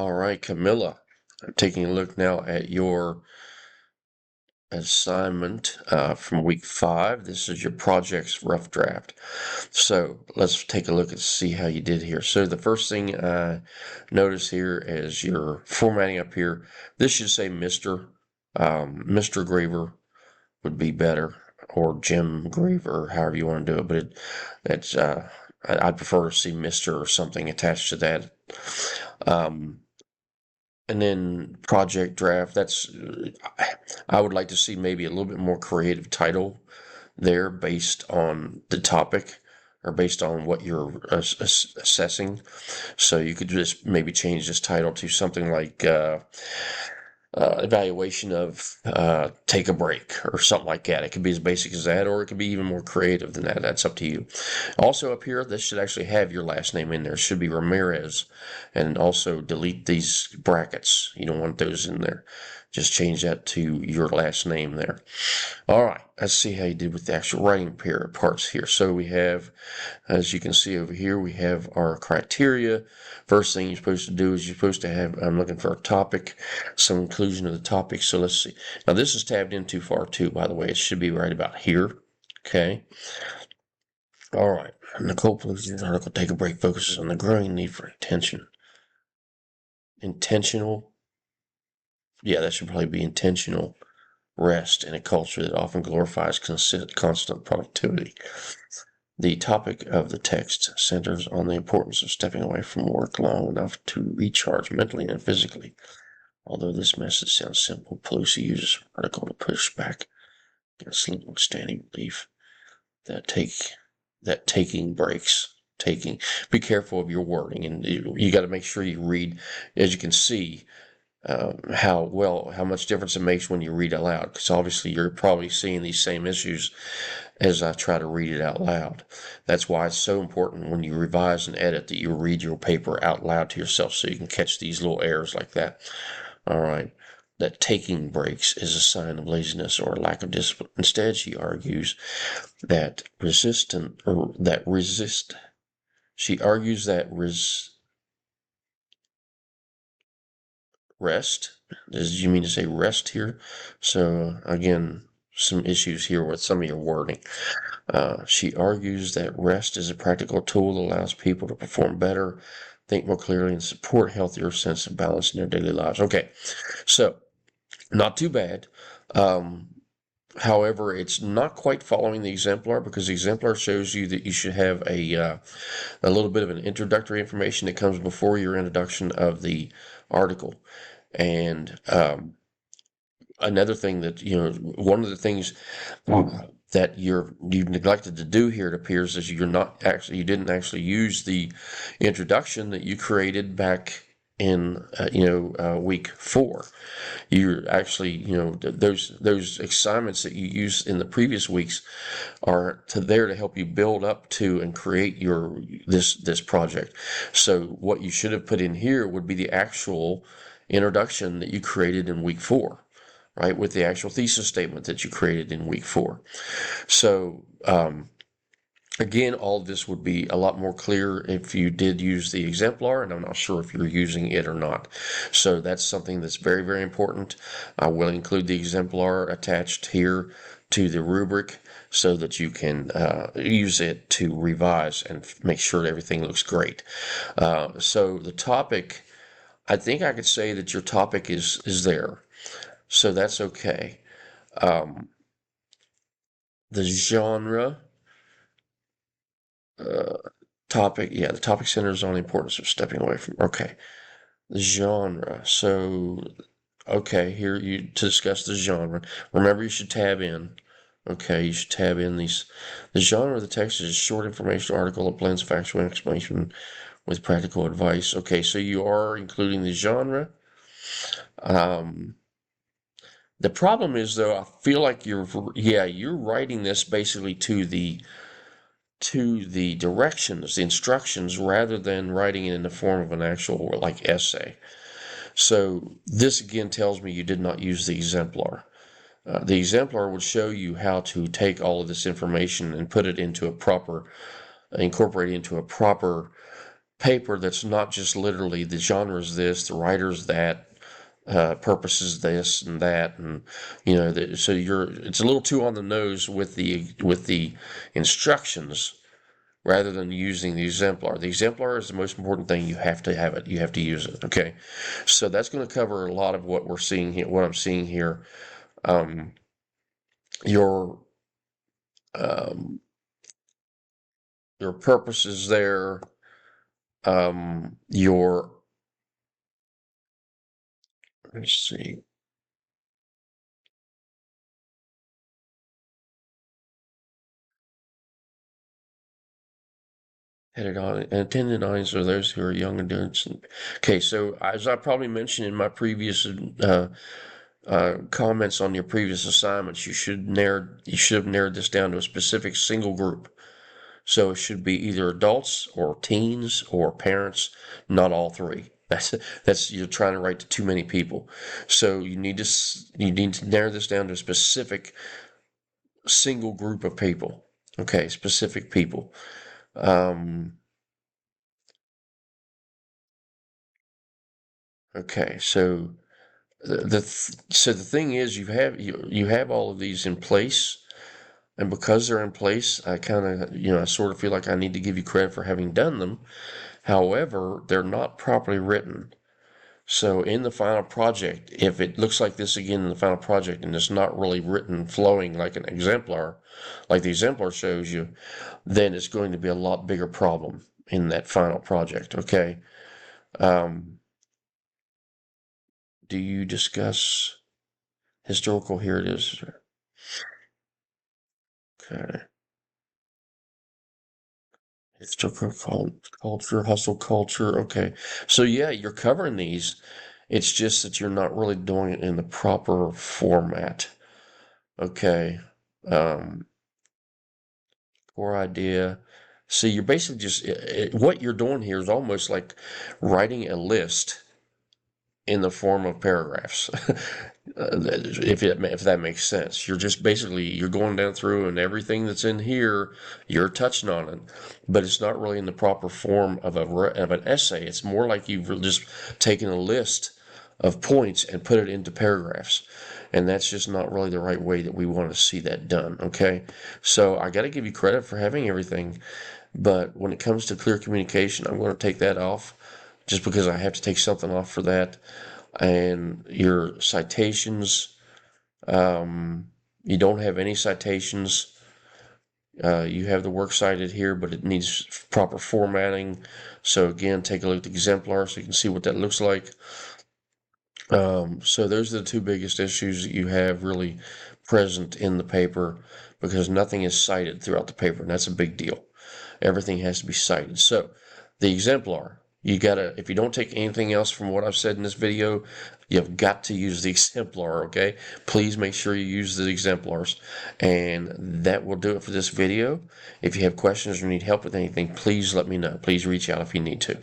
All right, Camilla, I'm taking a look now at your assignment from week 5. This is your project's rough draft. So let's take a look and see how you did here. So the first thing I notice here is your formatting up here. This should say Mr. Mr. Graver would be better, or Jim Graver, however you want to do it. But I'd prefer to see Mr. or something attached to that. And then project draft, I would like to see maybe a little bit more creative title there based on the topic or based on what you're assessing. So you could just maybe change this title to something like evaluation of take a break or something like that. It could be as basic as that, or it could be even more creative than that. That's up to you. Also up here, this should actually have your last name in there. It should be Ramirez, and also delete these brackets. You don't want those in there. Just change that to your last name there. All right, let's see how you did with the actual writing parts here. So we have, as you can see over here, we have our criteria. First thing you're supposed to do is you're supposed to have, I'm looking for a topic, some inclusion of the topic. So let's see. Now this is tabbed in too far too, by the way. It should be right about here. Okay. All right. Nicole Pelosi's article, Take a Break, focuses on the growing need for intentional. Yeah, that should probably be intentional rest in a culture that often glorifies constant productivity. The topic of the text centers on the importance of stepping away from work long enough to recharge mentally and physically. Although this message sounds simple, Pelosi uses her article to push back against long-standing belief that taking breaks. Be careful of your wording, and you got to make sure you read. As you can see, how much difference it makes when you read aloud, because obviously you're probably seeing these same issues as I try to read it out loud. That's why it's so important when you revise and edit that you read your paper out loud to yourself so you can catch these little errors like that. All right. That taking breaks is a sign of laziness or a lack of discipline. Instead, she argues that rest. Did you mean to say rest here? So again, some issues here with some of your wording. She argues that rest is a practical tool that allows people to perform better, think more clearly, and support a healthier sense of balance in their daily lives. Okay, so not too bad. However, it's not quite following the exemplar, because the exemplar shows you that you should have a little bit of an introductory information that comes before your introduction of the article. And another thing that, one of the things that you've neglected to do here, it appears, is you didn't actually use the introduction that you created back in week 4. You're actually, those assignments that you used in the previous weeks are there to help you build up to and create this project. So what you should have put in here would be the actual introduction that you created in week 4, right, with the actual thesis statement that you created in week 4. So again, all of this would be a lot more clear if you did use the exemplar, and I'm not sure if you're using it or not. So that's something that's very, very important. I will include the exemplar attached here to the rubric so that you can use it to revise and make sure that everything looks great. So the topic, I think I could say that your topic is there. So that's okay. The genre... the topic centers on the importance of stepping away from, okay, the genre. So, okay, here to discuss the genre. Remember, you should tab in. Okay, you should tab in these. The genre of the text is a short informational article that blends factual explanation with practical advice. Okay, so you are including the genre. The problem is, though, I feel like you're writing this basically to the directions, the instructions, rather than writing it in the form of an actual essay. So this again tells me you did not use the exemplar. The exemplar would show you how to take all of this information and put it into incorporate it into a proper paper that's not just literally the genre is this, the writer's that, purpose is this and that, and so it's a little too on the nose with the instructions rather than using the exemplar. The exemplar is the most important thing. You have to have it. You have to use it. Okay, so that's going to cover a lot of what we're seeing here. What I'm seeing here. Um, your um, your purpose is there. Your let's see. Headed on and attended audience are those who are young adults. Okay, so as I probably mentioned in my previous comments on your previous assignments, you should have narrowed this down to a specific single group. So it should be either adults or teens or parents, not all three. That's you're trying to write to too many people. So you need to narrow this down to a specific single group of people. Okay, specific people. Um, okay, so the thing is you have all of these in place, and because they're in place, I kind of I sort of feel like I need to give you credit for having done them. However, they're not properly written. So in the final project, if it looks like this again in the final project and it's not really written flowing like an exemplar, like the exemplar shows you, then it's going to be a lot bigger problem in that final project. Okay. Um, do you discuss historical? Here it is. Okay. Historical culture, hustle culture. Okay. So yeah, you're covering these. It's just that you're not really doing it in the proper format. Okay. Um, core idea. See, you're basically just what you're doing here is almost like writing a list in the form of paragraphs. If that makes sense, you're just basically you're going down through and everything that's in here, you're touching on it, but it's not really in the proper form of an essay. It's more like you've just taken a list of points and put it into paragraphs. And that's just not really the right way that we want to see that done. Okay. So I got to give you credit for having everything. But when it comes to clear communication, I'm going to take that off just because I have to take something off for that. And your citations, you don't have any citations. You have the works cited here, but it needs proper formatting. So again, take a look at the exemplar so you can see what that looks like. So those are the two biggest issues that you have really present in the paper because nothing is cited throughout the paper, and that's a big deal. Everything has to be cited. So the exemplar, you gotta, if you don't take anything else from what I've said in this video, you've got to use the exemplar, okay? Please make sure you use the exemplars. And that will do it for this video. If you have questions or need help with anything, please let me know. Please reach out if you need to.